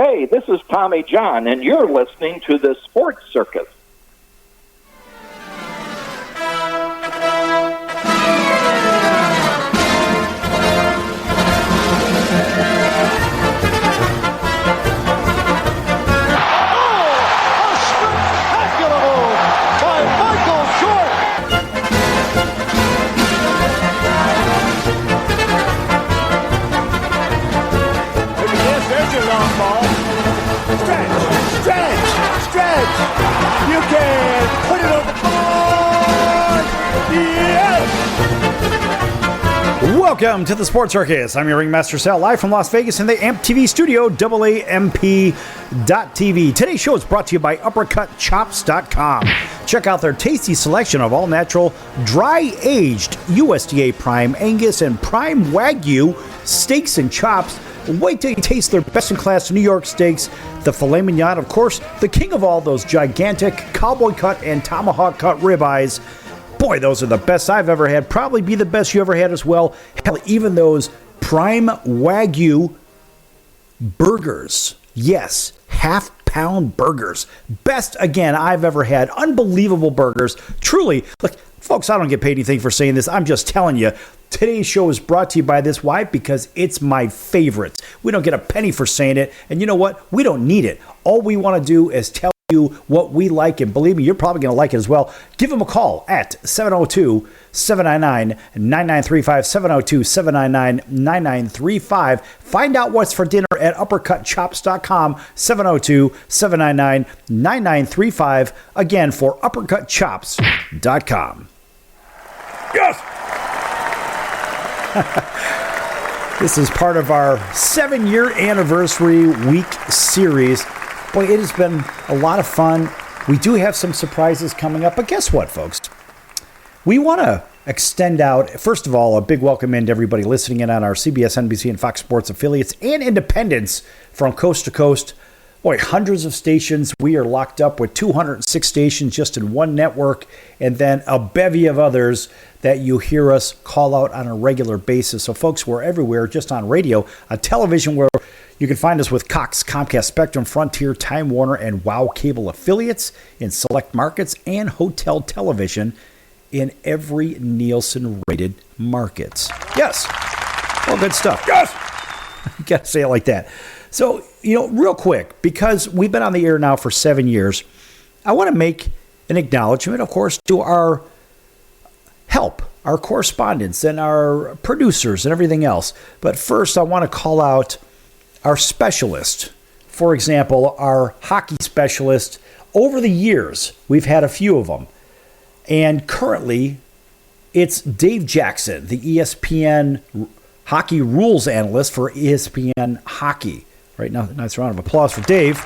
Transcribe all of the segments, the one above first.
Hey, this is Tommy John, and you're listening to the Sports Circus. You can put it on the board! Yes! Welcome to the Sports Circus. I'm your Ringmaster Sal, live from Las Vegas in the AMP TV studio, AAMP.TV. Today's show is brought to you by UppercutChops.com. Check out their tasty selection of all-natural, dry-aged USDA Prime Angus and Prime Wagyu steaks and chops. Wait till you taste their best-in-class New York steaks, the filet mignon, of course, the king of all those gigantic cowboy cut and tomahawk cut ribeyes. Boy, those are the best I've ever had. Probably be the best you ever had as well. Hell, even those Prime Wagyu burgers. Yes, half-pound burgers. Best, again, I've ever had. Unbelievable burgers. Truly, look, folks, I don't get paid anything for saying this. I'm just telling you. Today's show is brought to you by this. Why? Because it's my favorites. We don't get a penny for saying it. And you know what? We don't need it. All we want to do is tell you what we like. And believe me, you're probably going to like it as well. Give them a call at 702-799-9935. 702-799-9935. Find out what's for dinner at uppercutchops.com. 702-799-9935. Again, for uppercutchops.com. Yes! This is part of our 7-year anniversary week series. Boy, it has been a lot of fun. We do have some surprises coming up, but guess what, folks? We want to extend out, first of all, a big welcome in to everybody listening in on our CBS, NBC, and Fox Sports affiliates and independents from coast to coast. Boy, hundreds of stations. We are locked up with 206 stations just in one network, and then a bevy of others that you hear us call out on a regular basis. So, folks, we're everywhere, just on radio, on television, where you can find us with Cox, Comcast, Spectrum, Frontier, Time Warner, and WOW Cable affiliates in select markets, and hotel television in every Nielsen-rated markets. Yes. Well, good stuff. Yes. You got to say it like that. So, real quick, because we've been on the air now for 7 years, I want to make an acknowledgement, of course, to our help, our correspondents and our producers and everything else. But first, I want to call out our specialist. For example, our hockey specialist. Over the years, we've had a few of them. And currently, it's Dave Jackson, the ESPN hockey rules analyst for ESPN Hockey. Right now, nice round of applause for Dave.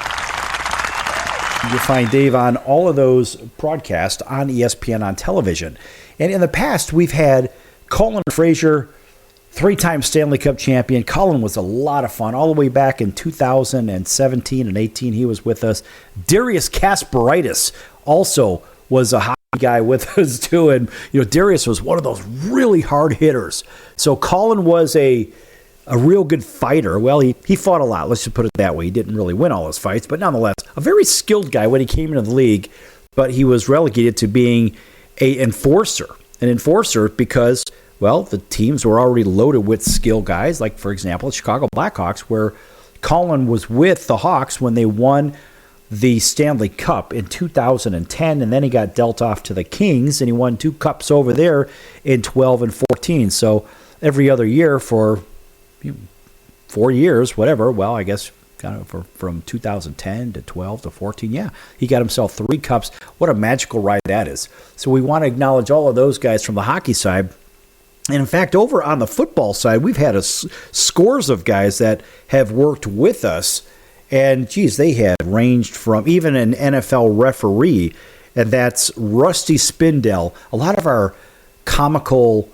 You'll find Dave on all of those broadcasts on ESPN on television. And in the past, we've had Colin Frazier, 3-time Stanley Cup champion. Colin was a lot of fun. All the way back in 2017 and 18, he was with us. Darius Kasparaitis also was a hockey guy with us too. And, Darius was one of those really hard hitters. So Colin was a real good fighter. Well, he fought a lot. Let's just put it that way. He didn't really win all his fights, but nonetheless, a very skilled guy when he came into the league, but he was relegated to being an enforcer because, well, the teams were already loaded with skill guys, like, for example, the Chicago Blackhawks, where Colin was with the Hawks when they won the Stanley Cup in 2010, and then he got dealt off to the Kings, and he won 2 cups over there in 12 and 14. So every other year for 4 years, whatever, well, I guess kind of from 2010 to 12 to 14, yeah, he got himself 3 cups. What a magical ride that is. So we want to acknowledge all of those guys from the hockey side. And in fact, over on the football side, we've had scores of guys that have worked with us. And, geez, they had ranged from even an NFL referee, and that's Rusty Spindell. A lot of our comical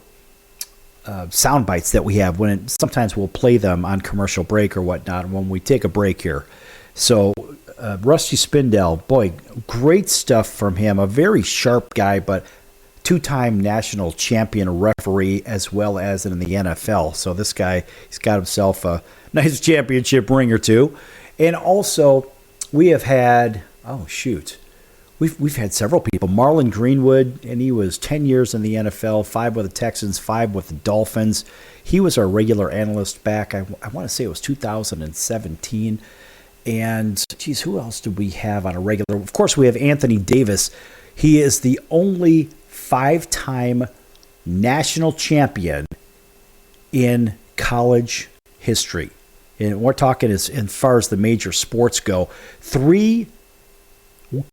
sound bites that we have sometimes we'll play them on commercial break or whatnot when we take a break here. So Rusty Spindell, boy, great stuff from him. A very sharp guy, but 2-time national champion referee as well as in the NFL. So this guy, he's got himself a nice championship ring or two. And also, we have had, we've had several people. Marlon Greenwood, and he was 10 years in the NFL, 5 with the Texans, 5 with the Dolphins. He was our regular analyst back, I want to say it was 2017. And, geez, who else do we have on a regular? Of course, we have Anthony Davis. He is the only 5-time national champion in college history. And we're talking as far as the major sports go. 3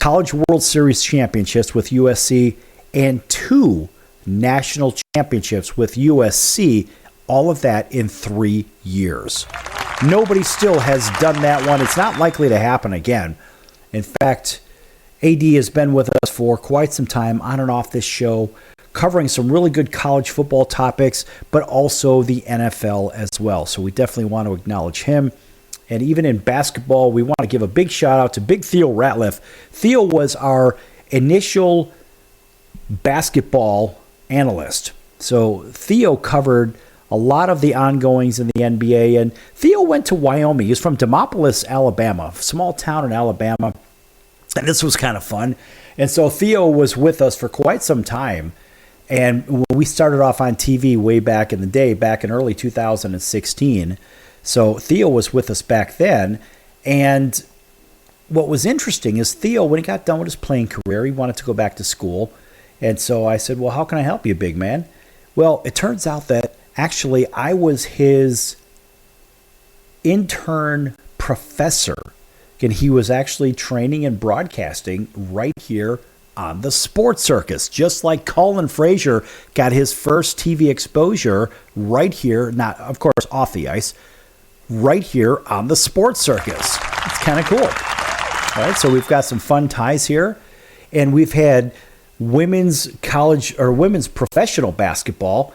College World Series championships with USC and 2 national championships with USC. All of that in 3 years. Nobody still has done that one. It's not likely to happen again. In fact, AD has been with us for quite some time on and off this show, covering some really good college football topics, but also the NFL as well. So we definitely want to acknowledge him. And even in basketball, we want to give a big shout out to Big Theo Ratliff. Theo was our initial basketball analyst. So Theo covered a lot of the ongoings in the NBA. And Theo went to Wyoming. He's from Demopolis, Alabama, a small town in Alabama. And this was kind of fun. And so Theo was with us for quite some time. And when we started off on TV way back in the day, back in early 2016, so Theo was with us back then. And what was interesting is Theo, when he got done with his playing career, he wanted to go back to school. And so I said, well, how can I help you, big man? Well, it turns out that actually I was his intern professor. And he was actually training and broadcasting right here on the Sports Circus, just like Colin Frazier got his first TV exposure right here, not, of course, off the ice, right here on the Sports Circus. It's kind of cool. All right, so we've got some fun ties here, and we've had women's college or women's professional basketball.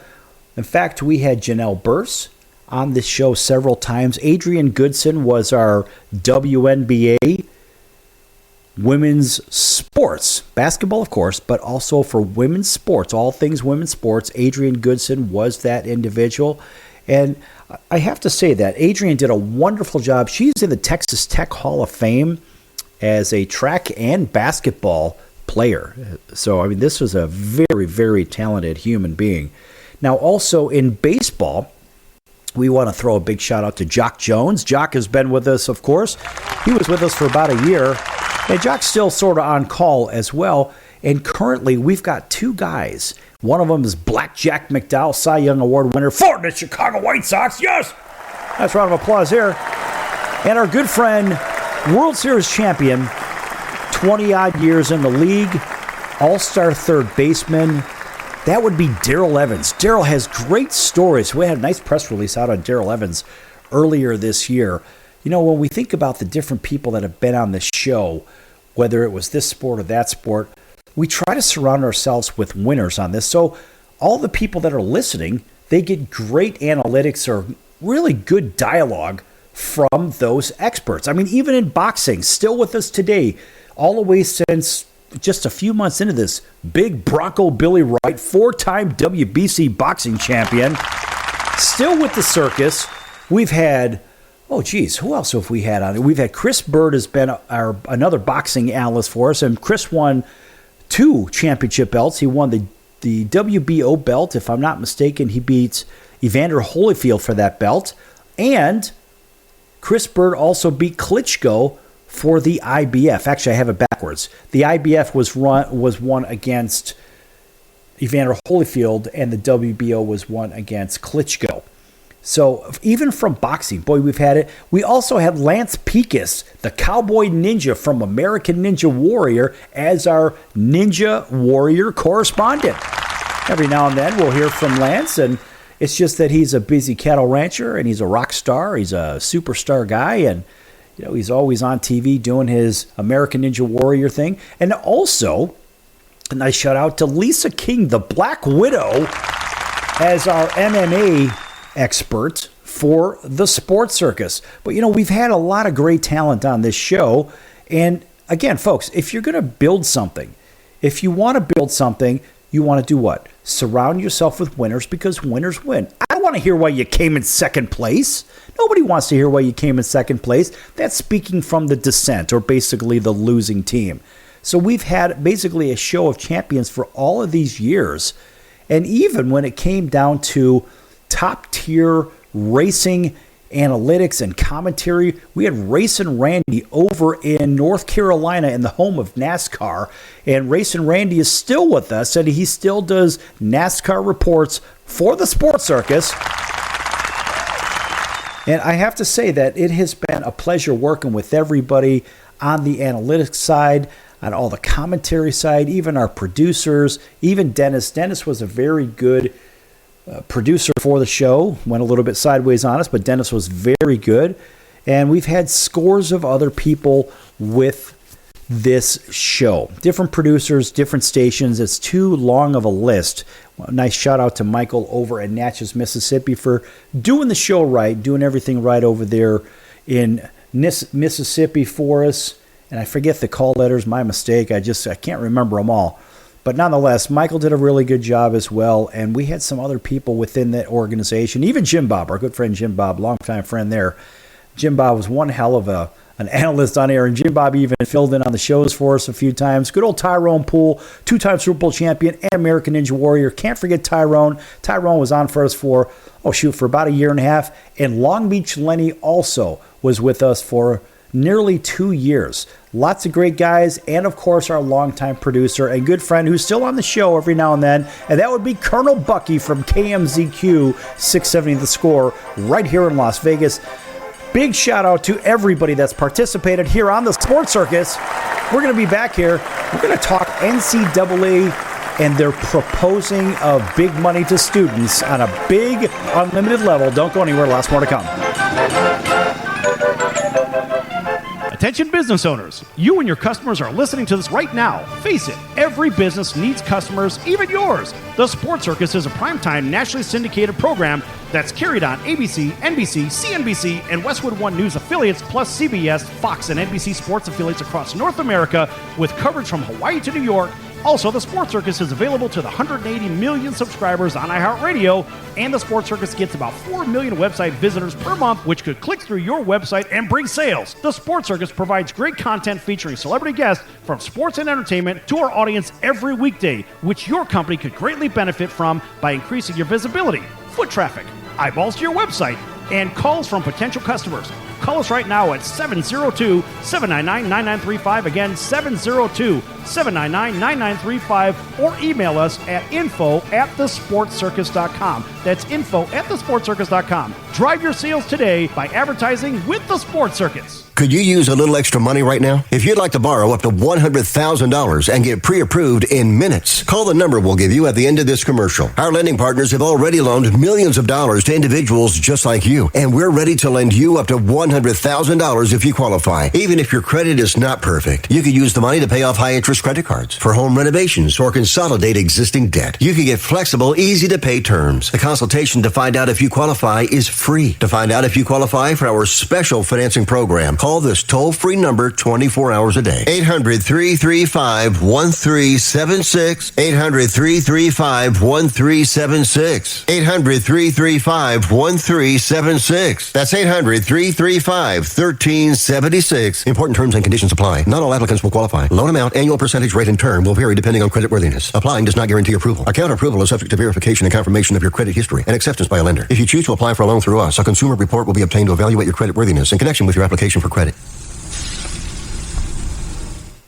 In fact, we had Janelle Burse on this show several times. Adrian Goodson was our WNBA women's sports, basketball, of course, but also for women's sports, all things women's sports. Adrian Goodson was that individual. And I have to say that Adrian did a wonderful job. She's in the Texas Tech Hall of Fame as a track and basketball player. So, I mean, this was a very, very talented human being. Now, also in baseball, we want to throw a big shout out to Jock Jones. Jock has been with us, of course. He was with us for about a year. And Jock's still sort of on call as well. And currently, we've got 2 guys. One of them is Blackjack McDowell, Cy Young Award winner for the Chicago White Sox. Yes! Nice round of applause here. And our good friend, World Series champion, 20-odd years in the league, all-star third baseman. That would be Darrell Evans. Darrell has great stories. We had a nice press release out on Darrell Evans earlier this year. You know, when we think about the different people that have been on this show, whether it was this sport or that sport, we try to surround ourselves with winners on this. So all the people that are listening, they get great analytics or really good dialogue from those experts. I mean, even in boxing, still with us today, all the way since just a few months into this, big Bronco Billy Wright, 4-time WBC boxing champion, still with the circus. We've had, who else have we had on it? We've had Chris Bird has been another boxing analyst for us, and Chris won 2 championship belts. He won the WBO belt, if I'm not mistaken. He beat Evander Holyfield for that belt, and Chris Bird also beat Klitschko for the IBF. Actually, I have it backwards. The IBF was won against Evander Holyfield, and the WBO was won against Klitschko. So even from boxing, boy, we've had it. We also had Lance Pekus, the cowboy ninja from American Ninja Warrior, as our Ninja Warrior correspondent. Every now and then we'll hear from Lance, and it's just that he's a busy cattle rancher, and he's a rock star. He's a superstar guy, and you know, he's always on TV doing his American Ninja Warrior thing. And also, a nice shout out to Lisa King, the Black Widow, as our MMA expert for the Sports Circus. But, you know, we've had a lot of great talent on this show. And again, folks, if you're going to build something, if you want to build something, you want to do what? Surround yourself with winners, because winners win. I don't want want to hear why you came in second place. Nobody wants to hear why you came in second place. That's speaking from the dissent, or basically the losing team. So we've had basically a show of champions for all of these years. And even when it came down to top-tier racing analytics and commentary, we had Racing Randy over in North Carolina in the home of NASCAR. And Racing Randy is still with us, and he still does NASCAR reports for the Sports Circus. And I have to say that it has been a pleasure working with everybody on the analytics side, on all the commentary side, even our producers, even Dennis. Dennis was a very good producer for the show. Went a little bit sideways on us, but Dennis was very good. And we've had scores of other people with this show. Different producers, different stations. It's too long of a list. Well, nice shout out to Michael over at Natchez, Mississippi for doing the show right, doing everything right over there in Mississippi for us. And I forget the call letters, my mistake. I can't remember them all. But nonetheless, Michael did a really good job as well. And we had some other people within that organization. Even Jim Bob, our good friend Jim Bob, longtime friend there. Jim Bob was one hell of an analyst on air. And Jim Bob even filled in on the shows for us a few times. Good old Tyrone Poole, two-time Super Bowl champion and American Ninja Warrior. Can't forget Tyrone. Tyrone was on for us for about a year and a half. And Long Beach Lenny also was with us for nearly 2 years. Lots of great guys, and of course our longtime producer and good friend who's still on the show every now and then, and that would be Colonel Bucky from KMZQ 670 The Score right here in Las Vegas. Big shout out to everybody that's participated here on the Sports Circus. We're going to be back here. We're going to talk NCAA, and they're proposing of big money to students on a big unlimited level. Don't go anywhere. Lots more to come. Attention business owners, you and your customers are listening to this right now. Face it, every business needs customers, even yours. The Sports Circus is a primetime nationally syndicated program that's carried on ABC, NBC, CNBC, and Westwood One News affiliates, plus CBS, Fox, and NBC sports affiliates across North America, with coverage from Hawaii to New York. Also, the Sports Circus is available to the 180 million subscribers on iHeartRadio, and the Sports Circus gets about 4 million website visitors per month, which could click through your website and bring sales. The Sports Circus provides great content featuring celebrity guests from sports and entertainment to our audience every weekday, which your company could greatly benefit from by increasing your visibility, foot traffic, eyeballs to your website, and calls from potential customers. Call us right now at 702-799-9935. Again, 702-799-9935. Or email us at info@thesportscircus.com. That's info@thesportscircus.com. Drive your sales today by advertising with the Sports Circus. Could you use a little extra money right now? If you'd like to borrow up to $100,000 and get pre-approved in minutes, call the number we'll give you at the end of this commercial. Our lending partners have already loaned millions of dollars to individuals just like you, and we're ready to lend you up to $100,000 if you qualify. Even if your credit is not perfect, you could use the money to pay off high-interest credit cards, for home renovations, or consolidate existing debt. You can get flexible, easy-to-pay terms. The consultation to find out if you qualify is free. To find out if you qualify for our special financing program, call this toll-free number 24 hours a day. 800-335-1376. 800-335-1376. 800-335-1376. That's 800-335-1376. Important terms and conditions apply. Not all applicants will qualify. Loan amount, annual percentage rate, and term will vary depending on creditworthiness. Applying does not guarantee approval. Account approval is subject to verification and confirmation of your credit history and acceptance by a lender. If you choose to apply for a loan through us, a consumer report will be obtained to evaluate your creditworthiness in connection with your application for credit.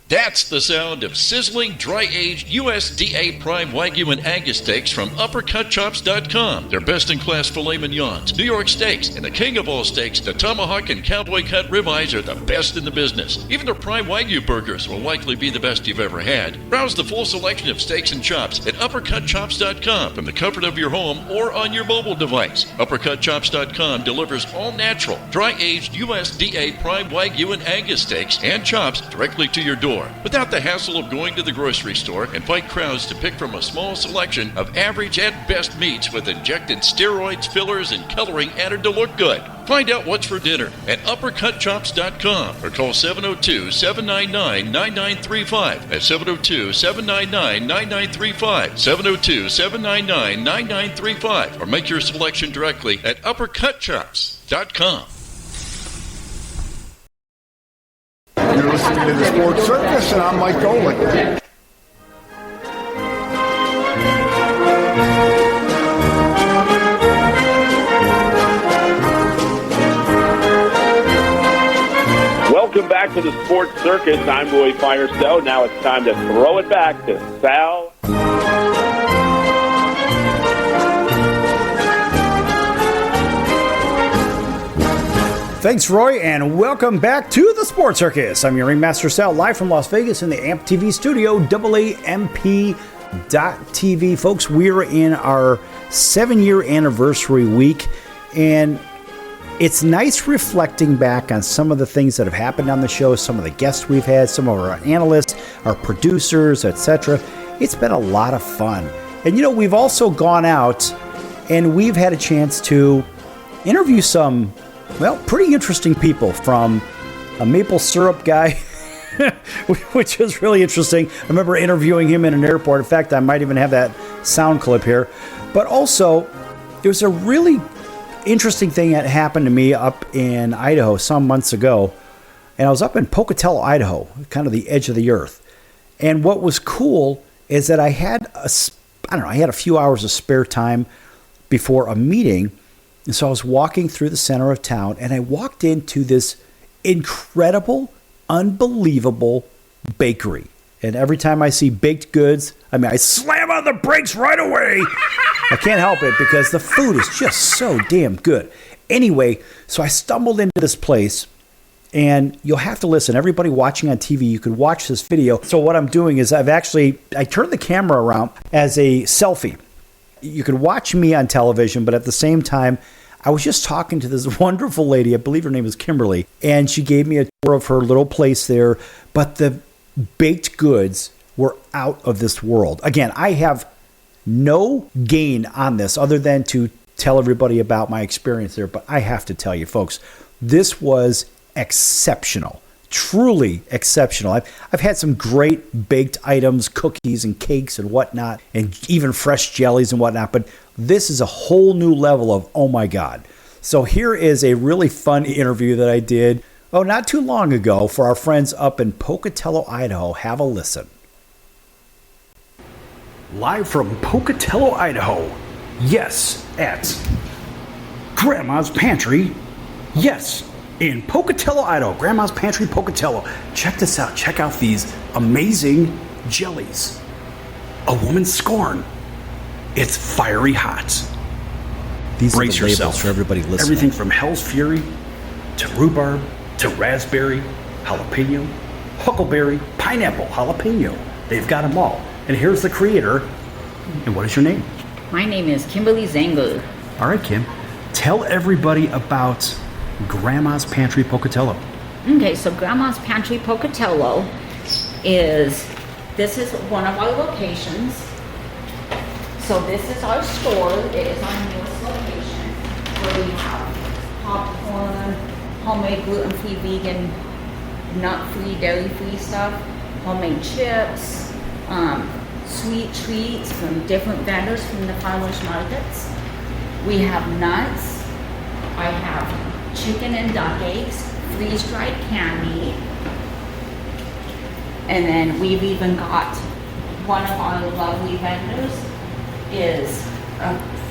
That's the sound of sizzling, dry-aged USDA Prime Wagyu and Angus steaks from UppercutChops.com. Their best-in-class filet mignons, New York steaks, and the king of all steaks, the tomahawk and cowboy cut ribeyes are the best in the business. Even their Prime Wagyu burgers will likely be the best you've ever had. Browse the full selection of steaks and chops at UppercutChops.com from the comfort of your home or on your mobile device. UppercutChops.com delivers all-natural, dry-aged USDA Prime Wagyu and Angus steaks and chops directly to your door. store without the hassle of going to the grocery store and fight crowds to pick from a small selection of average at best meats with injected steroids, fillers, and coloring added to look good. Find out what's for dinner at uppercutchops.com or call 702-799-9935. That's 702-799-9935. 702-799-9935. Or make your selection directly at uppercutchops.com. You're listening to the Sports Circus, and I'm Mike Golick. Welcome back to the Sports Circus. I'm Roy Firestone. Now it's time to throw it back to Sal. Thanks, Roy, and welcome back to the Sports Circus. I'm your Ringmaster Sal, live from Las Vegas in the AMP TV studio, AAMP.TV. Folks, we're in our 7-year anniversary week, and it's nice reflecting back on some of the things that have happened on the show, some of the guests we've had, some of our analysts, our producers, etc. It's been a lot of fun. And, you know, we've also gone out and we've had a chance to interview some, well, pretty interesting people, from a maple syrup guy, which is really interesting. I remember interviewing him in an airport. In fact, I might even have that sound clip here. But also, there's a really interesting thing that happened to me up in Idaho some months ago. And I was up in Pocatello, Idaho, kind of the edge of the earth. And what was cool is that I had a few hours of spare time before a meeting. And so I was walking through the center of town, and I walked into this incredible, unbelievable bakery. And every time I see baked goods, I slam on the brakes right away. I can't help it because the food is just so damn good. Anyway, so I stumbled into this place, and you'll have to listen. Everybody watching on TV, you can watch this video. So what I'm doing is I turned the camera around as a selfie. You could watch me on television, but at the same time, I was just talking to this wonderful lady. I believe her name is Kimberly, and she gave me a tour of her little place there. But the baked goods were out of this world. Again, I have no gain on this other than to tell everybody about my experience there. But I have to tell you, folks, this was exceptional. Truly exceptional. I've had some great baked items, cookies and cakes and whatnot, and even fresh jellies and whatnot, but this is a whole new level of, oh my God. So here is a really fun interview that I did, not too long ago, for our friends up in Pocatello, Idaho. Have a listen. Live from Pocatello, Idaho. Yes, at Grandma's Pantry. Yes, in Pocatello, Idaho, Grandma's Pantry, Pocatello. Check this out. Check out these amazing jellies. A woman's scorn. It's fiery hot. These Brace are the yourself. For everybody listening. Everything from Hell's Fury to rhubarb to raspberry, jalapeno, huckleberry, pineapple, jalapeno. They've got them all. And here's the creator. And what is your name? My name is Kimberly Zango. All right, Kim. Tell everybody about Grandma's Pantry Pocatello. Okay, so Grandma's Pantry Pocatello this is one of our locations. So this is our store. It is our newest location where we have popcorn, homemade gluten-free, vegan, nut-free, dairy-free stuff, homemade chips, sweet treats from different vendors from the farmers markets. We have nuts. I have chicken and duck eggs, freeze-dried candy, and then we've even got one of our lovely vendors is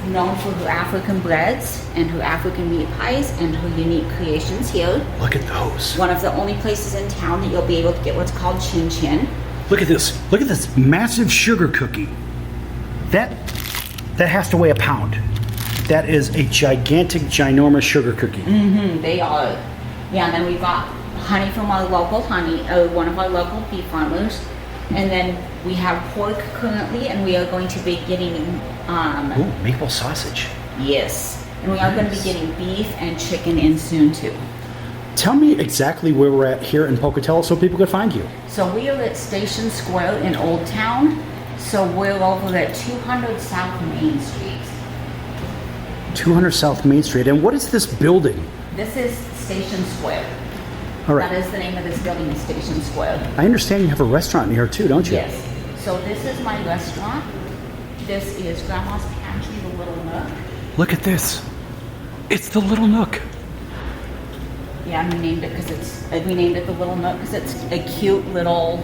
known for her African breads and her African meat pies and her unique creations here. Look at those. One of the only places in town that you'll be able to get what's called chin chin. Look at this. Look at this massive sugar cookie. That has to weigh a pound. That is a gigantic, ginormous sugar cookie. Mm-hmm, they are. Yeah, and then we've got honey from our local one of our local beef farmers. And then we have pork currently, and we are going to be getting... maple sausage. Yes. And we are going to be getting beef and chicken in soon, too. Tell me exactly where we're at here in Pocatello so people could find you. So we are at Station Square in Old Town. So we're over at 200 South Main Street. 200 South Main Street. And what is this building? This is Station Square. All right. That is the name of this building, is Station Square. I understand you have a restaurant in here too, don't you? Yes. So this is my restaurant. This is Grandma's Pantry, the Little Nook. Look at this. It's the Little Nook. Yeah, we named it the Little Nook because it's a cute little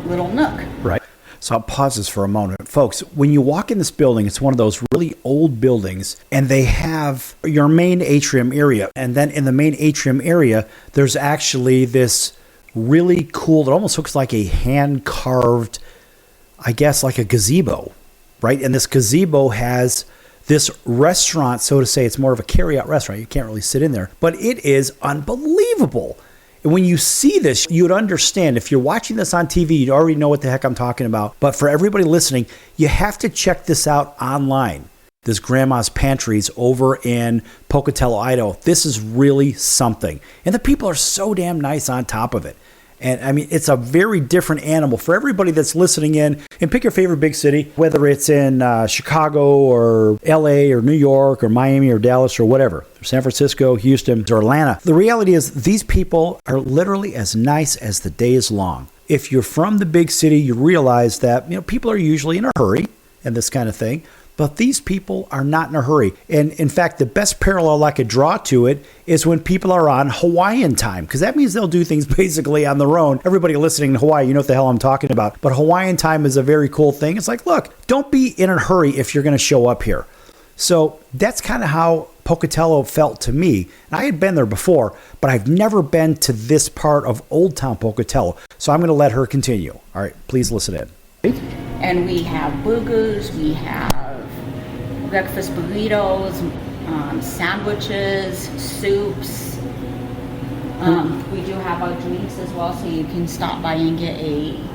nook. Right. So I'll pause this for a moment. Folks, when you walk in this building, it's one of those really old buildings, and they have your main atrium area. And then in the main atrium area, there's actually this really cool, it almost looks like a hand-carved, I guess, like a gazebo, right? And this gazebo has this restaurant, so to say. It's more of a carry-out restaurant. You can't really sit in there. But it is unbelievable. And when you see this, you would understand. If you're watching this on TV, you already know what the heck I'm talking about. But for everybody listening, you have to check this out online. This Grandma's Pantry's over in Pocatello, Idaho. This is really something. And the people are so damn nice on top of it. And I mean, it's a very different animal for everybody that's listening in. And pick your favorite big city, whether it's in Chicago or LA or New York or Miami or Dallas or whatever, or San Francisco, Houston, or Atlanta. The reality is these people are literally as nice as the day is long. If you're from the big city, you realize that, people are usually in a hurry and this kind of thing. But these people are not in a hurry. And in fact, the best parallel I could draw to it is when people are on Hawaiian time, because that means they'll do things basically on their own. Everybody listening in Hawaii, you know what the hell I'm talking about. But Hawaiian time is a very cool thing. It's like, look, don't be in a hurry if you're going to show up here. So that's kind of how Pocatello felt to me. And I had been there before, but I've never been to this part of Old Town Pocatello. So I'm going to let her continue. All right, please listen in. And we have burgers, we have breakfast burritos, sandwiches, soups. We do have our drinks as well, so you can stop by and get you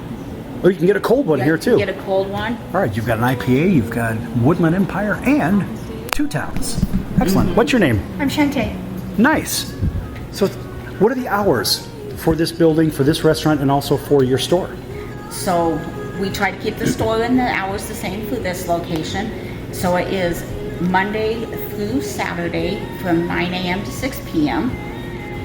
can get a cold one here too. Get a cold one. All right, you've got an IPA, you've got Woodland Empire, and Two Towns. Excellent. What's your name? I'm Shantae. Nice. So what are the hours for this building, for this restaurant, and also for your store? So we try to keep the store and the hours the same for this location. So it is Monday through Saturday from 9 a.m. to 6 p.m.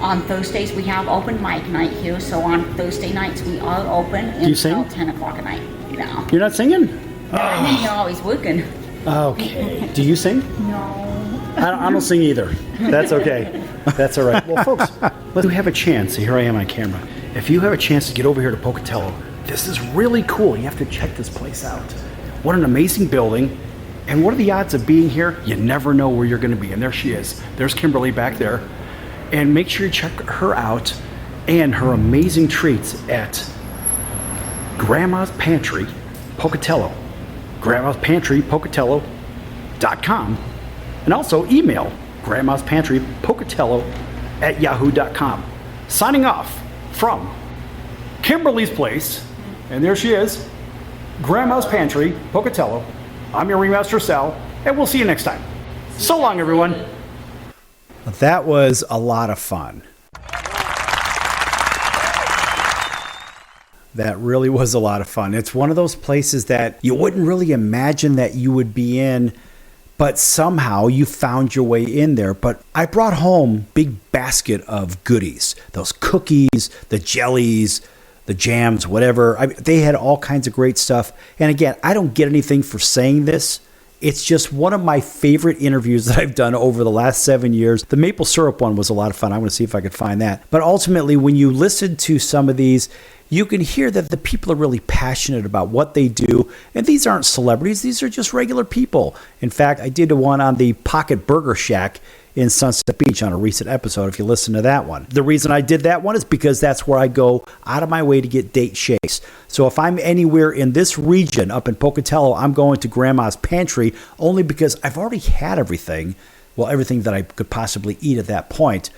On Thursdays, we have open mic night here. So on Thursday nights, we are open until 10 o'clock at night. No. You're not singing? I think you're always working. Okay. Do you sing? No. I don't sing either. That's okay. That's all right. Well, folks, let's have a chance. Here I am on camera. If you have a chance to get over here to Pocatello, this is really cool. You have to check this place out. What an amazing building. And what are the odds of being here? You never know where you're going to be. And there she is. There's Kimberly back there. And make sure you check her out and her amazing treats at Grandma's Pantry, Pocatello. Grandma's Pantry, Pocatello.com. And also email Grandma's Pantry, Pocatello at yahoo.com. Signing off from Kimberly's place. And there she is. Grandma's Pantry, Pocatello. I'm your Ringmaster Sal, and we'll see you next time. So long, everyone. That was a lot of fun. That really was a lot of fun. It's one of those places that you wouldn't really imagine that you would be in, but somehow you found your way in there. But I brought home a big basket of goodies, those cookies, the jellies, the jams, whatever. They had all kinds of great stuff. And again, I don't get anything for saying this. It's just one of my favorite interviews that I've done over the last 7 years. The maple syrup one was a lot of fun. I want to see if I could find that. But ultimately, when you listen to some of these, you can hear that the people are really passionate about what they do. And these aren't celebrities. These are just regular people. In fact, I did one on the Pocket Burger Shack in Sunset Beach on a recent episode, if you listen to that one. The reason I did that one is because that's where I go out of my way to get date shakes. So if I'm anywhere in this region up in Pocatello, I'm going to Grandma's Pantry only because I've already had everything. Well, everything that I could possibly eat at that point.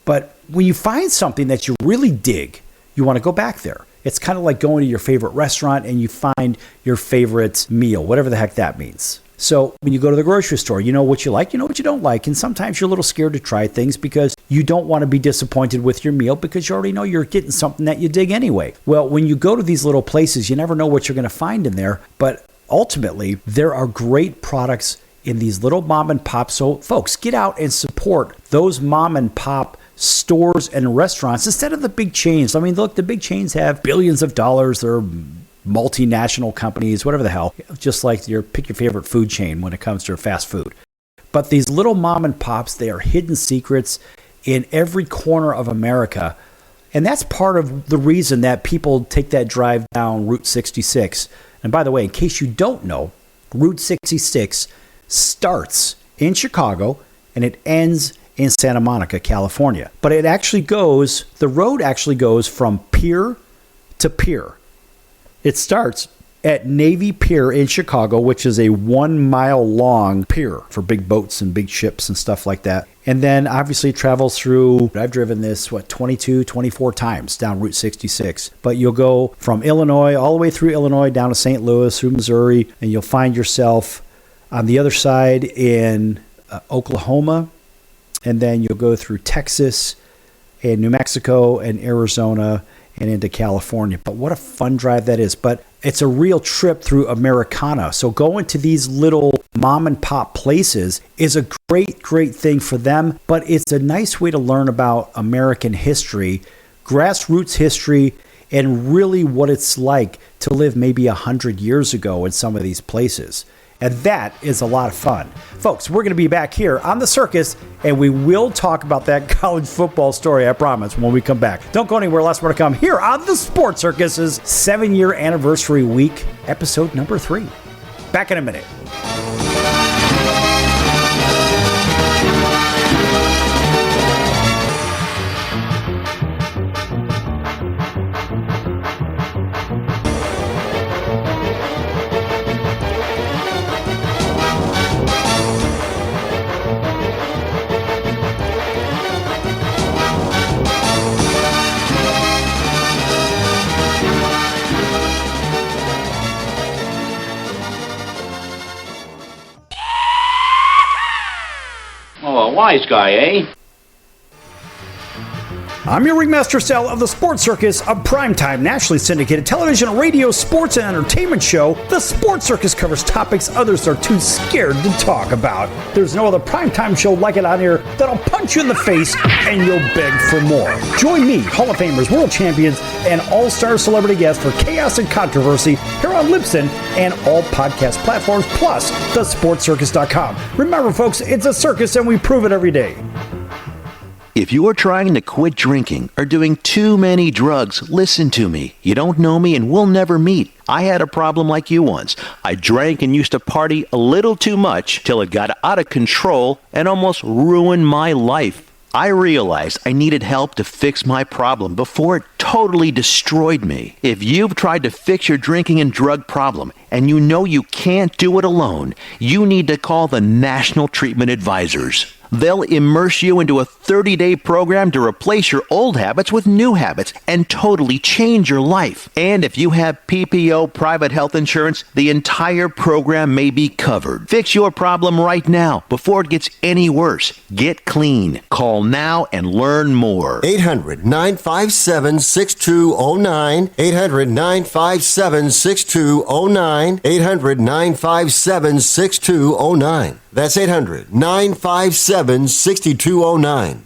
But when you find something that you really dig, you want to go back there. It's kind of like going to your favorite restaurant and you find your favorite meal, whatever the heck that means. So when you go to the grocery store, you know what you like, you know what you don't like. And sometimes you're a little scared to try things because you don't want to be disappointed with your meal because you already know you're getting something that you dig anyway. Well, when you go to these little places, you never know what you're going to find in there. But ultimately, there are great products in these little mom and pop. So folks, get out and support those mom and pop stores and restaurants instead of the big chains. I mean, look, the big chains have billions of dollars. They're multinational companies, whatever the hell, just like pick your favorite food chain when it comes to fast food. But these little mom and pops, they are hidden secrets in every corner of America. And that's part of the reason that people take that drive down Route 66. And by the way, in case you don't know, Route 66 starts in Chicago and it ends in Santa Monica, California. But the road actually goes from pier to pier. It starts at Navy Pier in Chicago, which is a 1 mile long pier for big boats and big ships and stuff like that. And then obviously travels through, I've driven this, 22, 24 times down Route 66. But you'll go from Illinois, all the way through Illinois, down to St. Louis, through Missouri, and you'll find yourself on the other side in Oklahoma. And then you'll go through Texas and New Mexico and Arizona and into California. But what a fun drive that is. But it's a real trip through Americana. So going to these little mom and pop places is a great, great thing for them. But it's a nice way to learn about American history, grassroots history, and really what it's like to live maybe 100 years ago in some of these places. And that is a lot of fun. Folks, we're going to be back here on the circus, and we will talk about that college football story, I promise, when we come back. Don't go anywhere, lots more to come here on the Sports Circus's 7-year anniversary week, episode number 3. Back in a minute. Wise guy, eh? I'm your Ringmaster Sal of the Sports Circus, a primetime, nationally syndicated television, radio, sports, and entertainment show. The Sports Circus covers topics others are too scared to talk about. There's no other primetime show like it on here that'll punch you in the face and you'll beg for more. Join me, Hall of Famers, world champions, and all-star celebrity guests for chaos and controversy here on Libsyn and all podcast platforms, plus thesportscircus.com. Remember, folks, it's a circus and we prove it every day. If you are trying to quit drinking or doing too many drugs, listen to me. You don't know me and we'll never meet. I had a problem like you once. I drank and used to party a little too much till it got out of control and almost ruined my life. I realized I needed help to fix my problem before it totally destroyed me. If you've tried to fix your drinking and drug problem and you know you can't do it alone, you need to call the National Treatment Advisors. They'll immerse you into a 30-day program to replace your old habits with new habits and totally change your life. And if you have PPO private health insurance, the entire program may be covered. Fix your problem right now before it gets any worse. Get clean. Call now and learn more. 800-957-6209. 800-957-6209. 800-957-6209. That's 800-957-6209.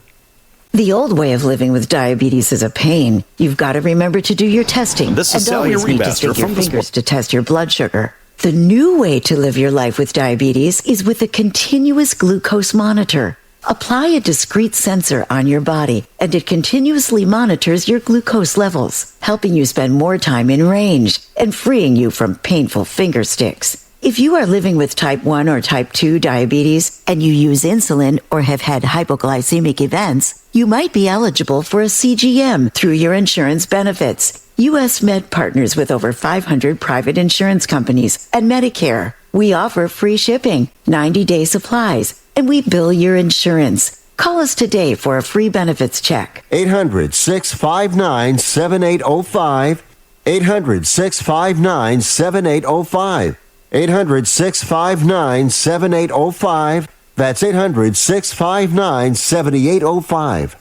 The old way of living with diabetes is a pain. You've got to remember to do your testing. This is and always Sal, need to Ringmaster stick your from the fingers to test your blood sugar. The new way to live your life with diabetes is with a continuous glucose monitor. Apply a discrete sensor on your body, and it continuously monitors your glucose levels, helping you spend more time in range and freeing you from painful finger sticks. If you are living with type 1 or type 2 diabetes and you use insulin or have had hypoglycemic events, you might be eligible for a CGM through your insurance benefits. U.S. Med partners with over 500 private insurance companies and Medicare. We offer free shipping, 90-day supplies, and we bill your insurance. Call us today for a free benefits check. 800-659-7805. 800-659-7805. 800-659-7805. That's 800-659-7805.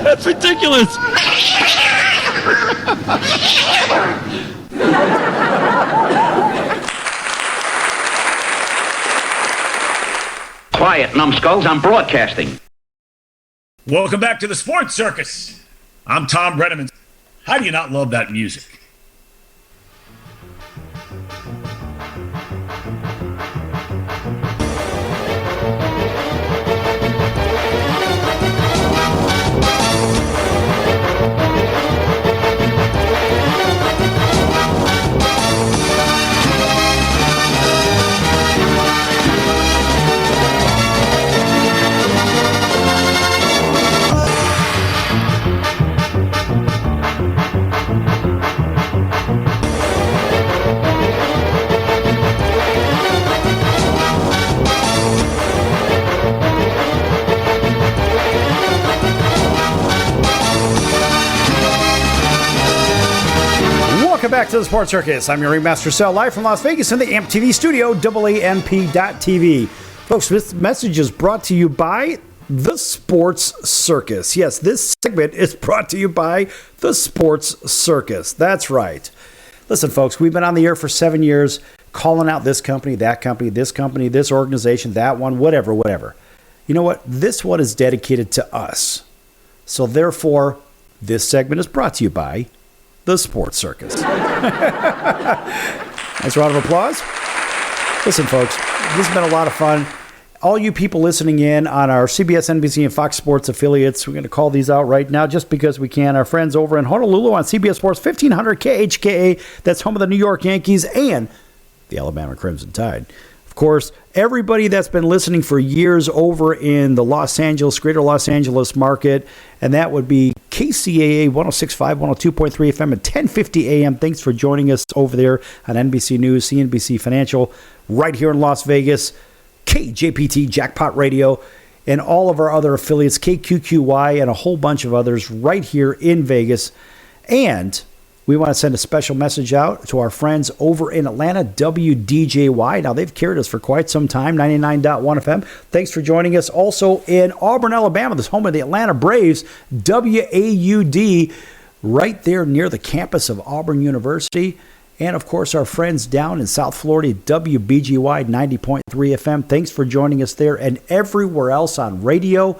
That's ridiculous. Quiet, numbskulls. I'm broadcasting. Welcome back to the Sports Circus. I'm Tom Brenneman. How do you not love that music? Welcome back to the Sports Circus. I'm your Ringmaster Sal, live from Las Vegas in the AMP TV studio, AAMP.TV. Folks, this message is brought to you by the Sports Circus. Yes, this segment is brought to you by the Sports Circus. That's right. Listen, folks, we've been on the air for 7 years, calling out this company, this organization, that one, whatever. You know what? This one is dedicated to us. So therefore, this segment is brought to you by the Sports Circus. Nice round of applause. Listen, folks, this has been a lot of fun. All you people listening in on our CBS, NBC, and Fox Sports affiliates, we're going to call these out right now just because we can. Our friends over in Honolulu on CBS Sports 1500 KHKA, that's home of the New York Yankees and the Alabama Crimson Tide. Of course, everybody that's been listening for years over in the greater Los Angeles market, and that would be KCAA 106.5, 102.3 FM at 1050 AM. Thanks for joining us over there on NBC News, CNBC Financial, right here in Las Vegas, KJPT, Jackpot Radio, and all of our other affiliates, KQQY, and a whole bunch of others right here in Vegas. And we want to send a special message out to our friends over in Atlanta, WDJY. Now, they've carried us for quite some time, 99.1 FM. Thanks for joining us. Also in Auburn, Alabama, the home of the Atlanta Braves, WAUD, right there near the campus of Auburn University. And, of course, our friends down in South Florida, WBGY 90.3 FM. Thanks for joining us there and everywhere else on radio.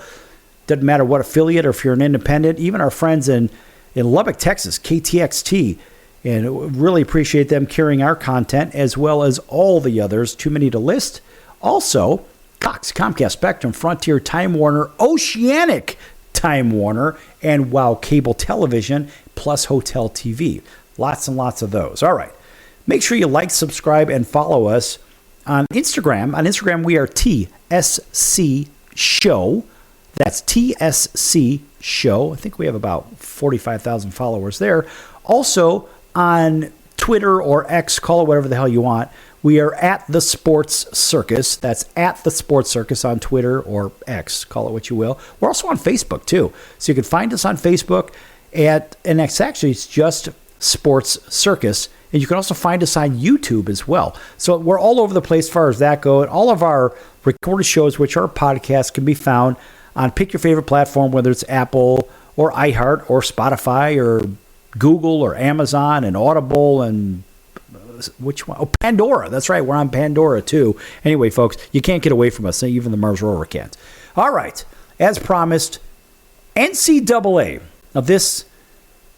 Doesn't matter what affiliate or if you're an independent. Even our friends in Lubbock, Texas, KTXT, and really appreciate them carrying our content as well as all the others, too many to list. Also, Cox, Comcast, Spectrum, Frontier, Time Warner, Oceanic Time Warner, and WOW Cable Television, plus Hotel TV. Lots and lots of those. All right. Make sure you like, subscribe, and follow us on Instagram. On Instagram, we are TSC Show. That's TSC Show. I think we have about 45,000 followers there. Also on Twitter or X, call it whatever the hell you want, we are at the Sports Circus. That's at the Sports Circus on Twitter or X, call it what you will. We're also on Facebook too. So you can find us on Facebook and it's just Sports Circus. And you can also find us on YouTube as well. So we're all over the place as far as that goes. And all of our recorded shows, which are podcasts, can be found on pick your favorite platform, whether it's Apple or iHeart or Spotify or Google or Amazon and Audible and which one? Oh, Pandora. That's right. We're on Pandora too. Anyway, folks, you can't get away from us. Even the Mars rover can't. All right. As promised, NCAA. Now this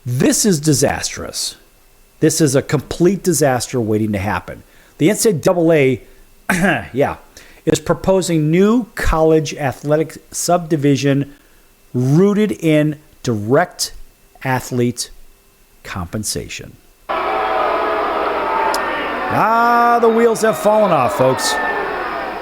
is disastrous. This is a complete disaster waiting to happen. The NCAA, is proposing new college athletic subdivision rooted in direct athlete compensation. The wheels have fallen off, folks.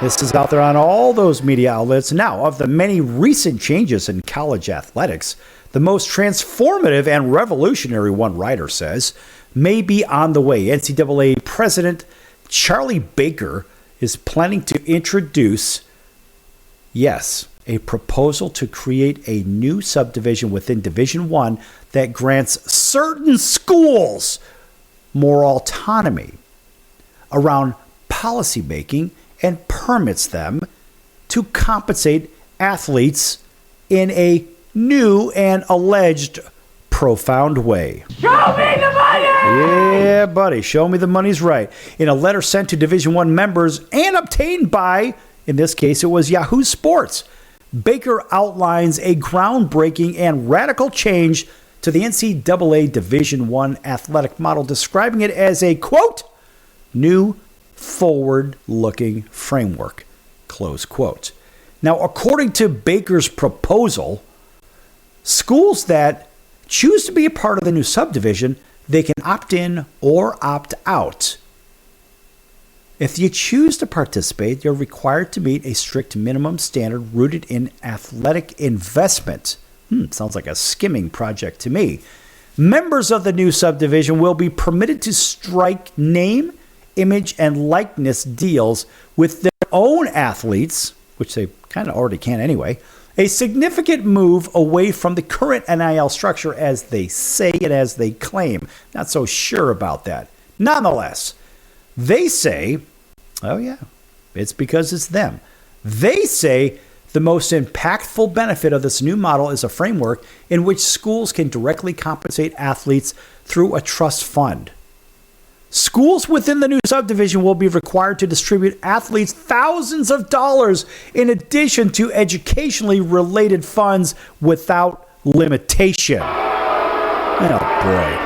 This is out there on all those media outlets. Now, of the many recent changes in college athletics, the most transformative and revolutionary, one writer says, may be on the way. NCAA President Charlie Baker is planning to introduce, yes, a proposal to create a new subdivision within Division I that grants certain schools more autonomy around policy making and permits them to compensate athletes in a new and alleged profound way. Show me the money! Yeah, buddy, show me the money's right. In a letter sent to Division I members and obtained by, in this case, it was Yahoo Sports, Baker outlines a groundbreaking and radical change to the NCAA Division I athletic model, describing it as a, quote, new forward-looking framework, close quote. Now, according to Baker's proposal, schools that choose to be a part of the new subdivision, they can opt in or opt out. If you choose to participate, you're required to meet a strict minimum standard rooted in athletic investment. Sounds like a skimming project to me. Members of the new subdivision will be permitted to strike name, image, and likeness deals with their own athletes, which they kind of already can anyway, a significant move away from the current NIL structure as they say and as they claim. Not so sure about that. Nonetheless, they say, oh yeah, it's because it's them. They say the most impactful benefit of this new model is a framework in which schools can directly compensate athletes through a trust fund. Schools within the new subdivision will be required to distribute athletes thousands of dollars in addition to educationally related funds without limitation. Oh boy,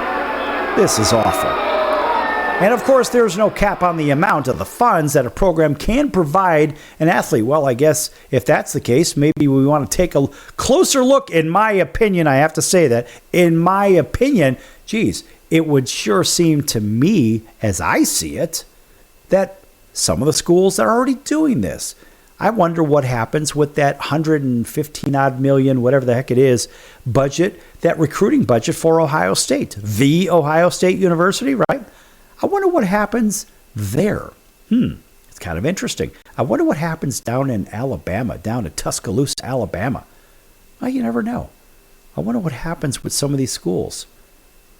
this is awful. And of course, there's no cap on the amount of the funds that a program can provide an athlete. Well, I guess if that's the case, maybe we want to take a closer look. In my opinion, I have to say that, in my opinion, geez, it would sure seem to me, as I see it, that some of the schools are already doing this. I wonder what happens with that 115 odd million, whatever the heck it is, budget, that recruiting budget for Ohio State, the Ohio State University, right? I wonder what happens there. It's kind of interesting. I wonder what happens down in Alabama, down in Tuscaloosa, Alabama. Well, you never know. I wonder what happens with some of these schools.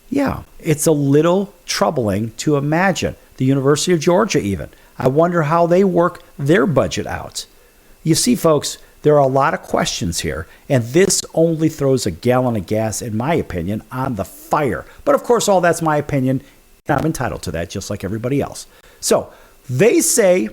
Yeah, it's a little troubling to imagine. The University of Georgia even. I wonder how they work their budget out. You see, folks, there are a lot of questions here, and this only throws a gallon of gas, in my opinion, on the fire. But of course, all that's my opinion. I'm entitled to that, just like everybody else. So they say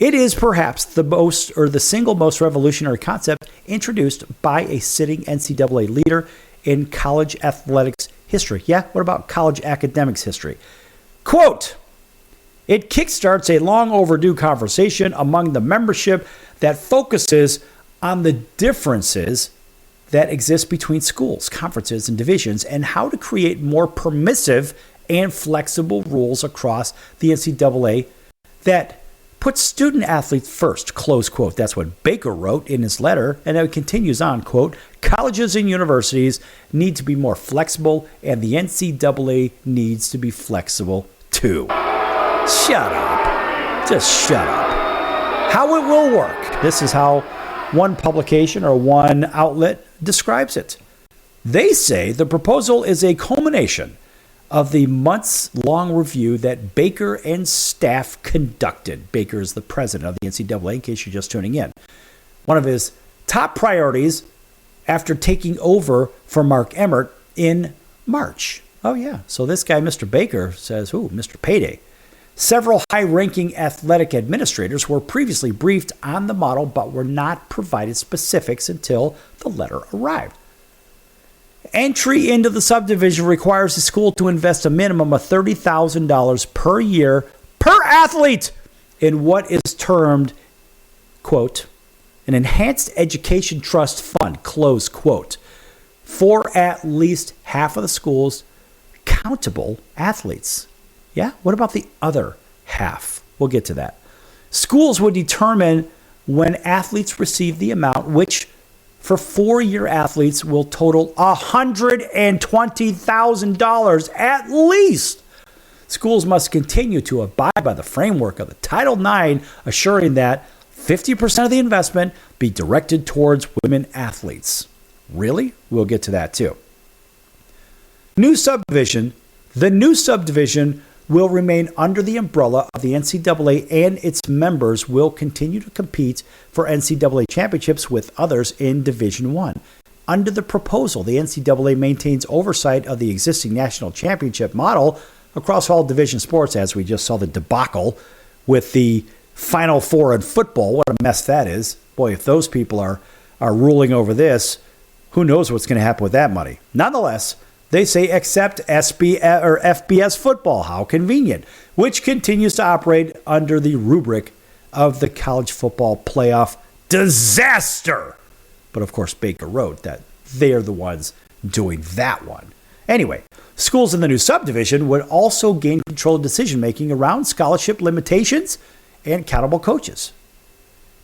it is perhaps the most, or the single most revolutionary concept introduced by a sitting NCAA leader in college athletics history. Yeah, what about college academics history? Quote, it kickstarts a long overdue conversation among the membership that focuses on the differences that exist between schools, conferences, and divisions, and how to create more permissive and flexible rules across the NCAA that put student athletes first, close quote. That's what Baker wrote in his letter, and it continues on, quote, colleges and universities need to be more flexible, and the NCAA needs to be flexible too. Shut up. Just shut up. How it will work. This is how one publication or one outlet describes it. They say the proposal is a culmination of the months-long review that Baker and staff conducted. Baker is the president of the NCAA, in case you're just tuning in. One of his top priorities after taking over for Mark Emmert in March. Oh, yeah. So this guy, Mr. Baker, says, ooh, Mr. Payday. Several high-ranking athletic administrators were previously briefed on the model but were not provided specifics until the letter arrived. Entry into the subdivision requires the school to invest a minimum of $30,000 per year per athlete in what is termed, quote, an enhanced education trust fund, close quote, for at least half of the school's countable athletes. Yeah, what about the other half? We'll get to that. Schools would determine when athletes receive the amount, which for 4-year athletes will total $120,000 at least. Schools must continue to abide by the framework of the Title IX, assuring that 50% of the investment be directed towards women athletes. Really? We'll get to that too. New subdivision. The new subdivision will remain under the umbrella of the NCAA, and its members will continue to compete for NCAA championships with others in Division I. Under the proposal, the NCAA maintains oversight of the existing national championship model across all division sports, as we just saw the debacle with the Final Four in football. What a mess that is. Boy, if those people are ruling over this, who knows what's going to happen with that money. Nonetheless, they say except FBS football. How convenient. Which continues to operate under the rubric of the college football playoff disaster. But of course, Baker wrote that they are the ones doing that one. Anyway, schools in the new subdivision would also gain control of decision-making around scholarship limitations and accountable coaches.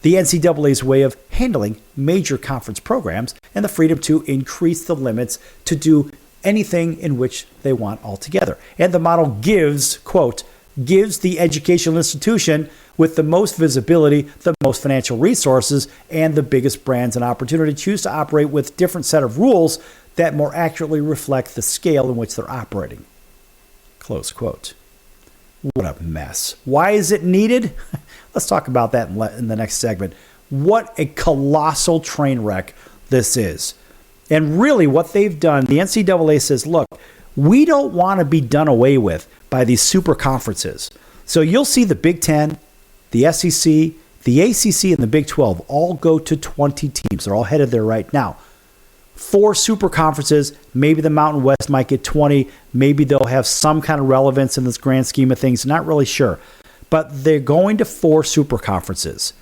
The NCAA's way of handling major conference programs and the freedom to increase the limits to do anything in which they want altogether. And the model gives, quote, gives the educational institution with the most visibility, the most financial resources, and the biggest brands an opportunity to choose to operate with different set of rules that more accurately reflect the scale in which they're operating. Close quote. What a mess. Why is it needed? Let's talk about that in the next segment. What a colossal train wreck this is. And really what they've done, the NCAA says, look, we don't want to be done away with by these super conferences. So you'll see the Big Ten, the SEC, the ACC, and the Big 12 all go to 20 teams. They're all headed there right now. 4 super conferences, maybe the Mountain West might get 20. Maybe they'll have some kind of relevance in this grand scheme of things. Not really sure. But they're going to 4 super conferences,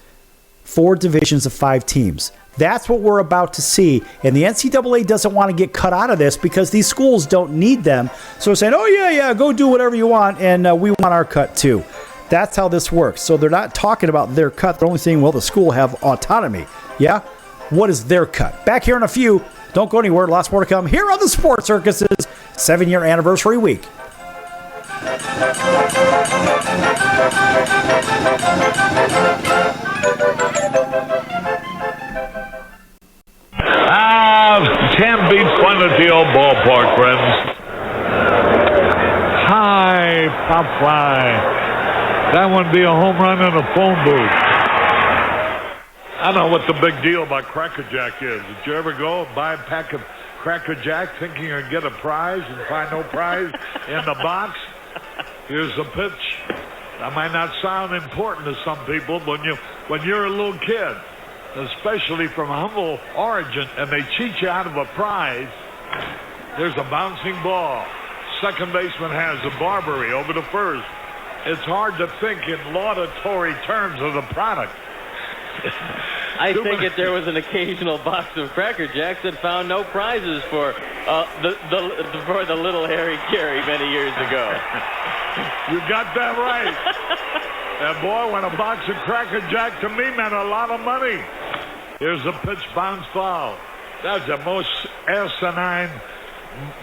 4 divisions of 5 teams. That's what we're about to see. And the NCAA doesn't want to get cut out of this because these schools don't need them. So they're saying, oh, yeah, go do whatever you want, and we want our cut too. That's how this works. So they're not talking about their cut. They're only saying, well, the school have autonomy. Yeah? What is their cut? Back here in a few. Don't go anywhere. Lots more to come here on the Sports Circus's 7-year anniversary week. Can't beat fun at the old ballpark, friends. High pop fly. That would be a home run in a phone booth. I don't know what the big deal about Cracker Jack is. Did you ever go and buy a pack of Cracker Jack thinking you're going to get a prize and find no prize in the box? Here's the pitch. That might not sound important to some people, but when you're a little kid, especially from humble origin, and they cheat you out of a prize, there's a bouncing ball. Second baseman has a Barbary over to first. It's hard to think in laudatory terms of the product. I think if there was an occasional box of Cracker Jacks that found no prizes for the little Harry Carey many years ago. You got that right. And boy, when a box of Cracker Jack to me meant a lot of money. Here's a pitch, bounce foul. That's the most asinine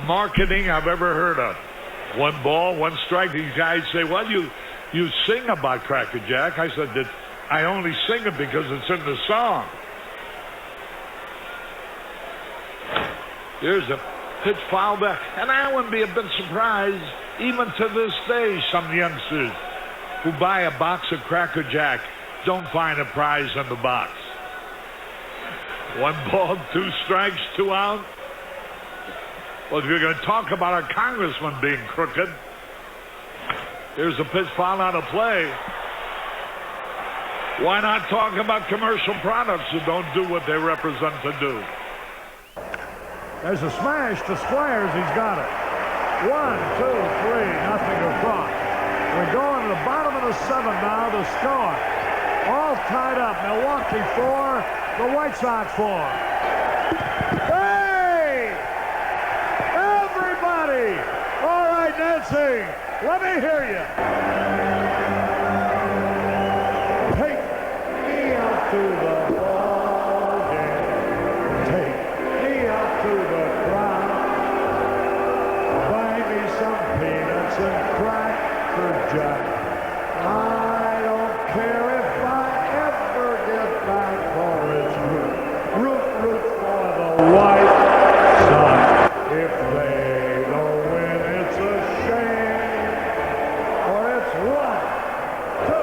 marketing I've ever heard of. 1 ball, 1 strike. These guys say, well, you sing about Cracker Jack. I said, I only sing it because it's in the song. Here's a pitch foul back. And I wouldn't be a bit surprised, even to this day, some youngsters who buy a box of Cracker Jack don't find a prize in the box. 1 ball, 2 strikes, 2 out. Well, if you're going to talk about a congressman being crooked, here's a pitch foul out of play. Why not talk about commercial products who don't do what they represent to do? There's a smash to Squires. He's got it. 1, 2, 3, nothing across. We're going to the bottom of the 7th now to score. All tied up. Milwaukee 4, the White Sox 4. Hey! Everybody! All right, Nancy, let me hear you. Take me out to the ball game. Take me out to the crowd. Buy me some peanuts and crack. White Sox. If they don't win, it's a shame. Or it's 1, 2,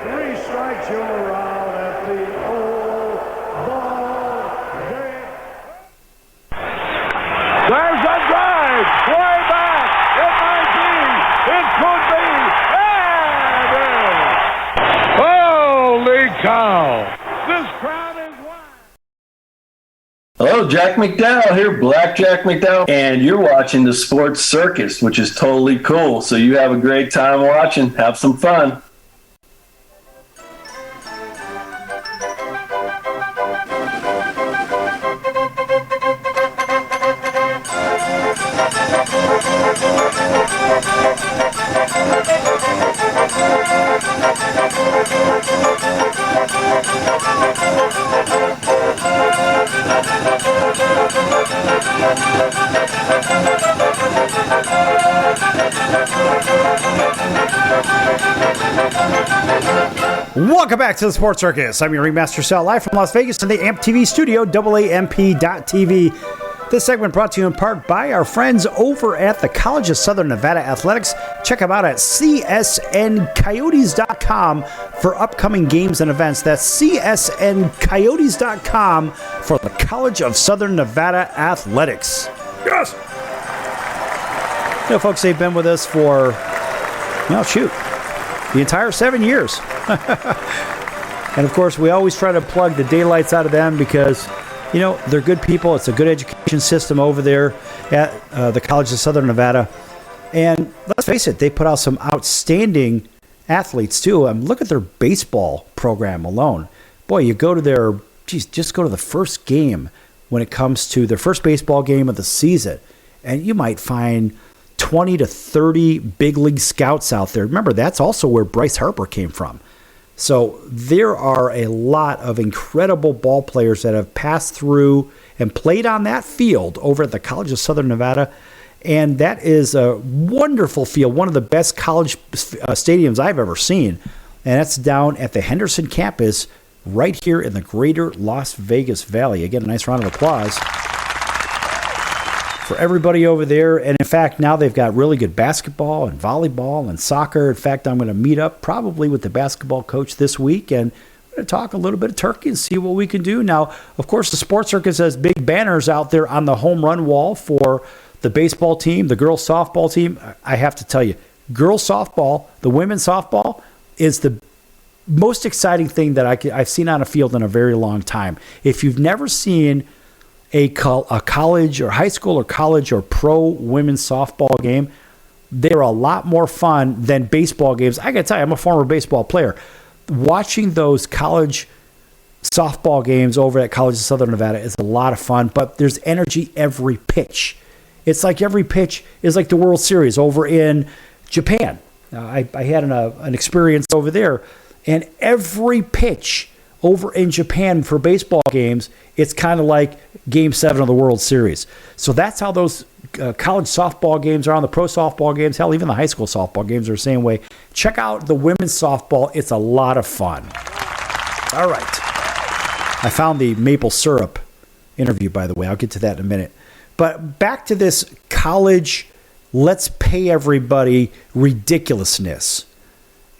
3 strikes, you're out at the old ball game. There's a drive, way back. It might be, it could be, and it is. Holy cow! This crowd is wild. Hello, Jack McDowell here, Black Jack McDowell, and you're watching the Sports Circus, which is totally cool. So you have a great time watching. Have some fun. Welcome back to the Sports Circus. I'm your Ringmaster Sal, live from Las Vegas in the AMP TV studio, AAMP.TV. This segment brought to you in part by our friends over at the College of Southern Nevada Athletics. Check them out at csncoyotes.com for upcoming games and events. That's csncoyotes.com for the College of Southern Nevada Athletics. Yes! You know, folks, they've been with us for, the entire 7 years. And of course, we always try to plug the daylights out of them because, they're good people. It's a good education system over there at the College of Southern Nevada. And let's face it, they put out some outstanding athletes too. Look at their baseball program alone. Boy, you go to just go to the first game when it comes to their first baseball game of the season, and you might find 20 to 30 big league scouts out there. Remember, that's also where Bryce Harper came from. So there are a lot of incredible ball players that have passed through and played on that field over at the College of Southern Nevada. And that is a wonderful field, one of the best college stadiums I've ever seen. And that's down at the Henderson campus right here in the greater Las Vegas Valley. Again, a nice round of applause for everybody over there. And in fact, now they've got really good basketball and volleyball and soccer. In fact, I'm going to meet up probably with the basketball coach this week, and we're going to talk a little bit of turkey and see what we can do. Now, of course, the Sports Circus has big banners out there on the home run wall for the baseball team, the girls softball team. I have to tell you, girls softball, the women's softball is the most exciting thing that I've seen on a field in a very long time. If you've never seen a college or high school or college or pro women's softball game, they're a lot more fun than baseball games. I got to tell you, I'm a former baseball player. Watching those college softball games over at College of Southern Nevada is a lot of fun, but there's energy every pitch. It's like every pitch is like the World Series over in Japan. I had an experience over there, and every pitch over in Japan for baseball games, it's kind of like Game 7 of the World Series. So that's how those college softball games are on, the pro softball games. Hell, even the high school softball games are the same way. Check out the women's softball. It's a lot of fun. All right. I found the maple syrup interview, by the way. I'll get to that in a minute. But back to this college, let's pay everybody ridiculousness.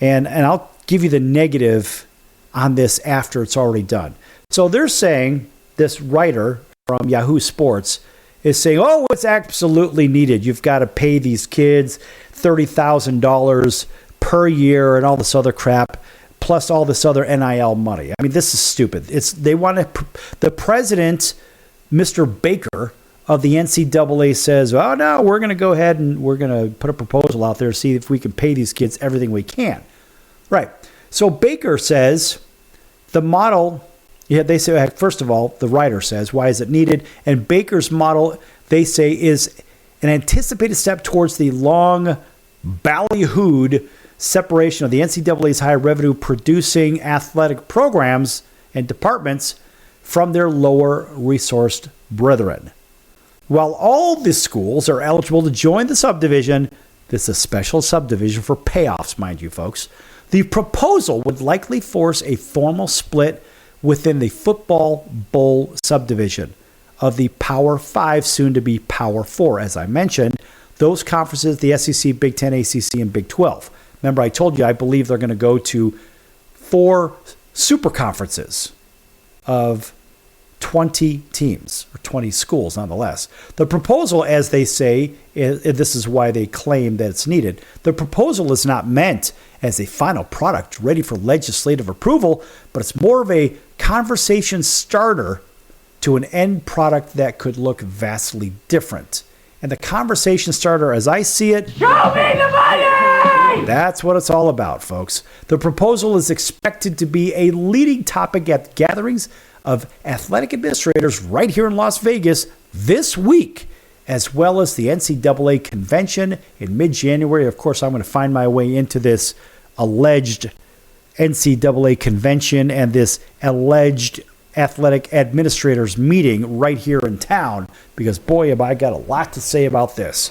And I'll give you the negative on this after it's already done. So they're saying, this writer from Yahoo Sports is saying, oh, it's absolutely needed. You've got to pay these kids $30,000 per year and all this other crap, plus all this other NIL money. I mean, this is stupid. They want to, the president, Mr. Baker of the NCAA says, oh, no, we're going to go ahead and we're going to put a proposal out there to see if we can pay these kids everything we can. Right. So Baker says the model, they say, first of all, the writer says, why is it needed? And Baker's model, they say, is an anticipated step towards the long ballyhooed separation of the NCAA's high revenue producing athletic programs and departments from their lower resourced brethren. While all the schools are eligible to join the subdivision, this is a special subdivision for payoffs, mind you, folks. The proposal would likely force a formal split within the football bowl subdivision. of the Power 5, soon to be Power 4. As I mentioned, those conferences, the SEC, Big 10, ACC, and Big 12. Remember, I told you I believe they're going to go to 4 super conferences of 20 teams, or 20 schools nonetheless. The proposal, as they say, this is why they claim that it's needed, the proposal is not meant as a final product ready for legislative approval, but it's more of a conversation starter to an end product that could look vastly different. And the conversation starter, as I see it, show me the money! That's what it's all about, folks. The proposal is expected to be a leading topic at gatherings of athletic administrators right here in Las Vegas this week, as well as the NCAA convention in mid-January. Of course, I'm going to find my way into this alleged NCAA convention and this alleged athletic administrators meeting right here in town, because boy, have I got a lot to say about this.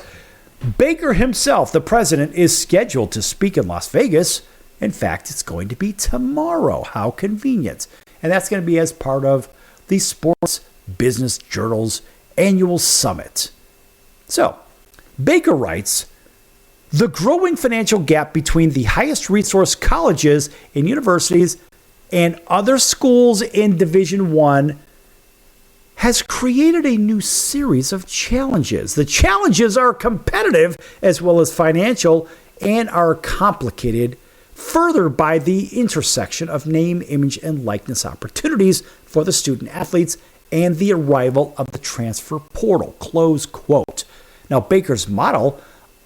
Baker himself, the president, is scheduled to speak in Las Vegas. In fact, it's going to be tomorrow. How convenient. And that's going to be as part of the Sports Business Journal's annual summit. So, Baker writes, the growing financial gap between the highest resource colleges and universities and other schools in Division I has created a new series of challenges. The challenges are competitive as well as financial and are complicated further by the intersection of name, image, and likeness opportunities for the student athletes and the arrival of the transfer portal, close quote. Now, Baker's model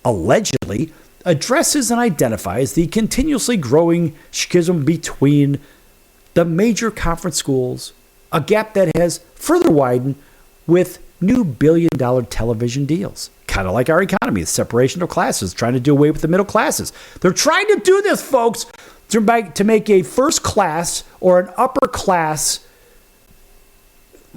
allegedly addresses and identifies the continuously growing schism between the major conference schools, a gap that has further widened with new billion-dollar television deals. Kind of like our economy, the separation of classes, trying to do away with the middle classes. They're trying to do this, folks, to make a first class or an upper class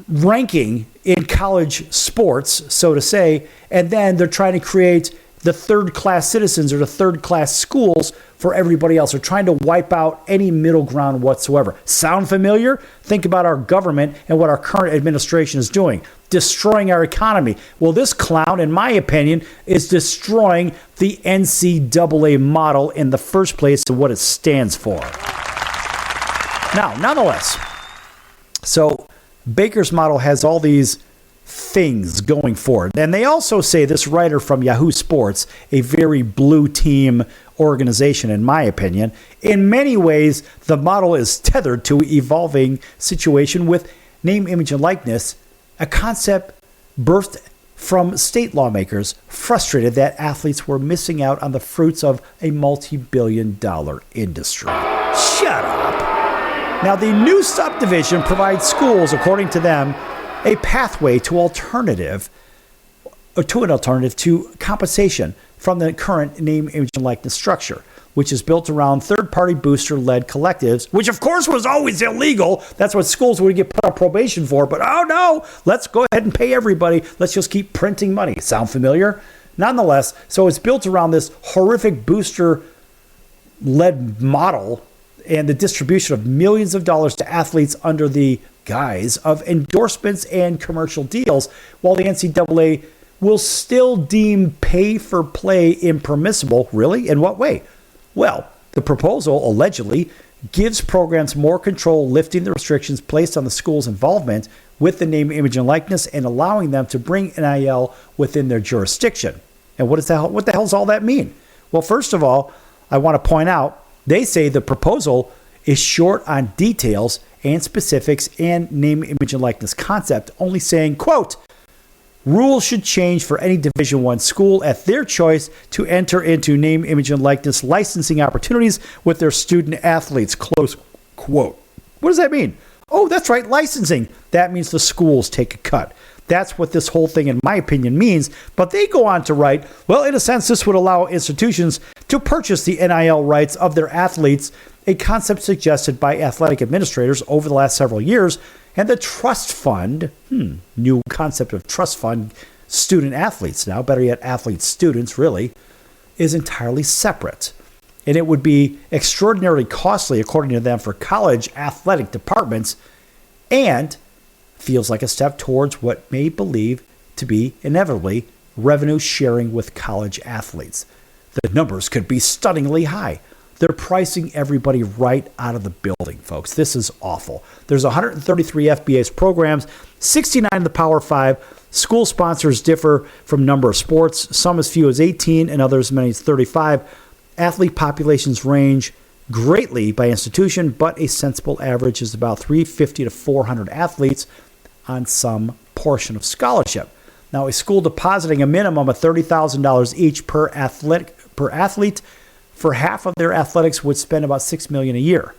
ranking in college sports, so to say, and then they're trying to create the third-class citizens or the third-class schools for everybody else. They're trying to wipe out any middle ground whatsoever. Sound familiar? Think about our government and what our current administration is doing. Destroying our economy. Well, this clown, in my opinion, is destroying the NCAA model in the first place and what it stands for. Now, nonetheless, so Baker's model has all these things going for it. And they also say, this writer from Yahoo Sports, a very blue team organization, in my opinion, in many ways, the model is tethered to evolving situation with name, image, and likeness, a concept birthed from state lawmakers frustrated that athletes were missing out on the fruits of a multi-billion-dollar industry. Shut up. Now, the new subdivision provides schools, according to them, a pathway to an alternative to compensation from the current name, image, and likeness structure, which is built around third-party booster-led collectives, which of course was always illegal. That's what schools would get put on probation for. But oh no, let's go ahead and pay everybody. Let's just keep printing money. Sound familiar? Nonetheless, so it's built around this horrific booster-led model and the distribution of millions of dollars to athletes under the guise of endorsements and commercial deals, while the NCAA will still deem pay-for-play impermissible. Really? In what way? Well, the proposal allegedly gives programs more control, lifting the restrictions placed on the school's involvement with the name, image, and likeness, and allowing them to bring NIL within their jurisdiction. And what the hell does all that mean? Well, first of all, I want to point out, they say the proposal is short on details and specifics and name, image, and likeness concept, only saying, quote, rules should change for any Division I school at their choice to enter into name, image, and likeness licensing opportunities with their student athletes, close quote. What does that mean? Oh, that's right, licensing. That means the schools take a cut. That's what this whole thing, in my opinion, means. But they go on to write, well, in a sense, this would allow institutions to purchase the NIL rights of their athletes, a concept suggested by athletic administrators over the last several years. And the trust fund, new concept of trust fund, student athletes now, better yet, athlete students, really, is entirely separate. And it would be extraordinarily costly, according to them, for college athletic departments and feels like a step towards what may believe to be inevitably revenue sharing with college athletes. The numbers could be stunningly high. They're pricing everybody right out of the building, folks. This is awful. There's 133 FBS programs, 69 in the Power 5. School sponsors differ from number of sports, some as few as 18 and others as many as 35. Athlete populations range greatly by institution, but a sensible average is about 350 to 400 athletes on some portion of scholarship. Now, a school depositing a minimum of $30,000 each per athlete for half of their athletics would spend about $6 million a year.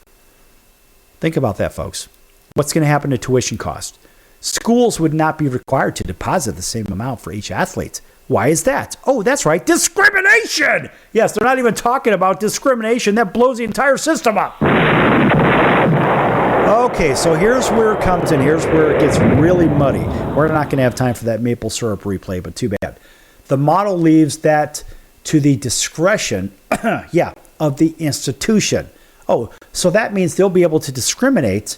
Think about that, folks. What's going to happen to tuition cost? Schools would not be required to deposit the same amount for each athlete. Why is that? Oh, that's right, discrimination! Yes, they're not even talking about discrimination. That blows the entire system up. Okay, so here's where it comes in. Here's where it gets really muddy. We're not going to have time for that maple syrup replay, but too bad. The model leaves that to the discretion, of the institution. Oh, so that means they'll be able to discriminate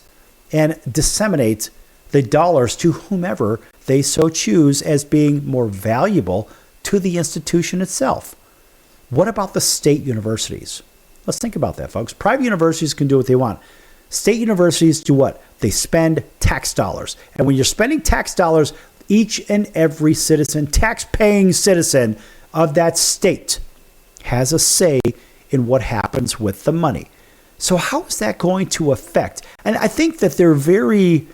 and disseminate the dollars to whomever they so choose as being more valuable to the institution itself. What about the state universities? Let's think about that, folks. Private universities can do what they want. State universities do what? They spend tax dollars. And when you're spending tax dollars, each and every citizen, tax-paying citizen of that state has a say in what happens with the money. So how is that going to affect? And I think that they're very,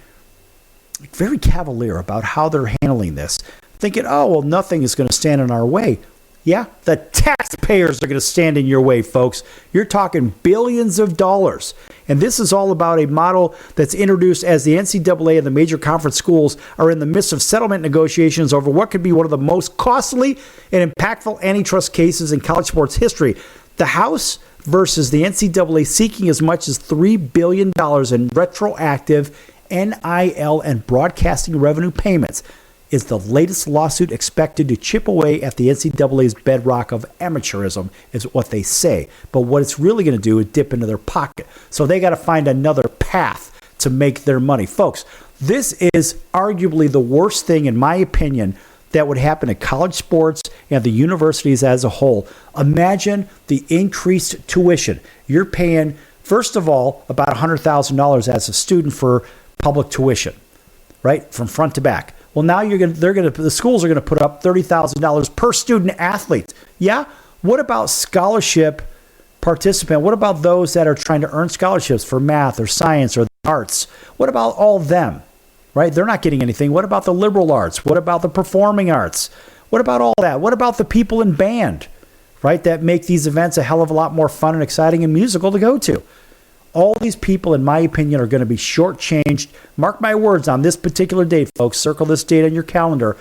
very cavalier about how they're handling this, thinking, oh, well, nothing is going to stand in our way. Yeah, the taxpayers are going to stand in your way, folks. You're talking billions of dollars. And this is all about a model that's introduced as the NCAA and the major conference schools are in the midst of settlement negotiations over what could be one of the most costly and impactful antitrust cases in college sports history. The House versus the NCAA seeking as much as $3 billion in retroactive NIL and broadcasting revenue payments is the latest lawsuit expected to chip away at the NCAA's bedrock of amateurism, is what they say. But what it's really going to do is dip into their pocket. So they got to find another path to make their money. Folks, this is arguably the worst thing, in my opinion, that would happen to college sports and the universities as a whole. Imagine the increased tuition. You're paying, first of all, about $100,000 as a student for public tuition, right, from front to back. Well, now the schools are going to put up $30,000 per student athlete. Yeah? What about scholarship participant? What about those that are trying to earn scholarships for math or science or the arts? What about all of them? Right? They're not getting anything. What about the liberal arts? What about the performing arts? What about all that? What about the people in band, right, that make these events a hell of a lot more fun and exciting and musical to go to? All these people, in my opinion, are going to be shortchanged. Mark my words on this particular date, folks. Circle this date on your calendar.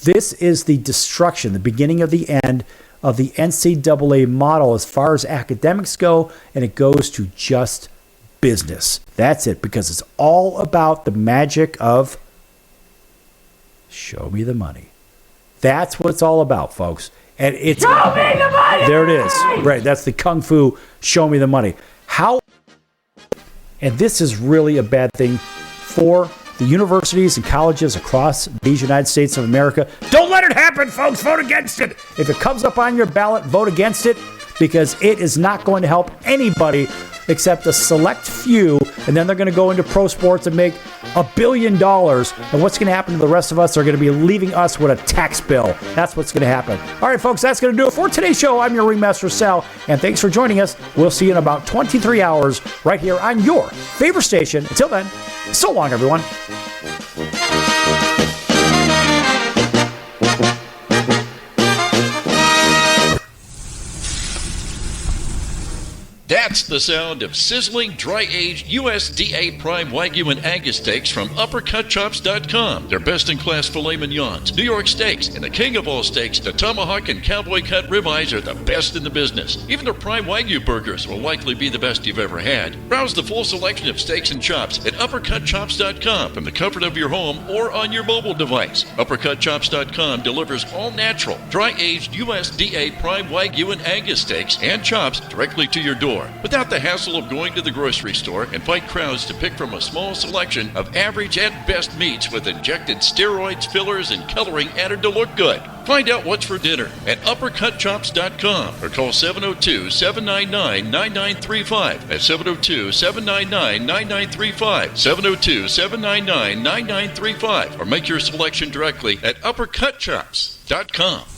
This is the destruction, the beginning of the end of the NCAA model as far as academics go, and it goes to just business. That's it, because it's all about the magic of show me the money. That's what it's all about, folks. And it's show me the money! There it is. Right, that's the kung fu show me the money. How? And this is really a bad thing for the universities and colleges across these United States of America. Don't let it happen, folks. Vote against it. If it comes up on your ballot, vote against it, because it is not going to help anybody except a select few, and then they're going to go into pro sports and make $1 billion. And what's going to happen to the rest of us? They're going to be leaving us with a tax bill. That's what's going to happen. All right, folks, that's going to do it for today's show. I'm your Ringmaster Sal, and thanks for joining us. We'll see you in about 23 hours right here on your favorite station. Until then, so long, everyone. That's the sound of sizzling, dry-aged USDA Prime Wagyu and Angus steaks from UpperCutChops.com. Their best-in-class filet mignons, New York steaks, and the king of all steaks, the tomahawk and cowboy cut ribeyes are the best in the business. Even their Prime Wagyu burgers will likely be the best you've ever had. Browse the full selection of steaks and chops at UpperCutChops.com from the comfort of your home or on your mobile device. UpperCutChops.com delivers all-natural, dry-aged USDA Prime Wagyu and Angus steaks and chops directly to your door. store without the hassle of going to the grocery store and fight crowds to pick from a small selection of average at best meats with injected steroids, fillers, and coloring added to look good. Find out what's for dinner at uppercutchops.com or call 702-799-9935 at 702-799-9935, 702-799-9935, or make your selection directly at uppercutchops.com.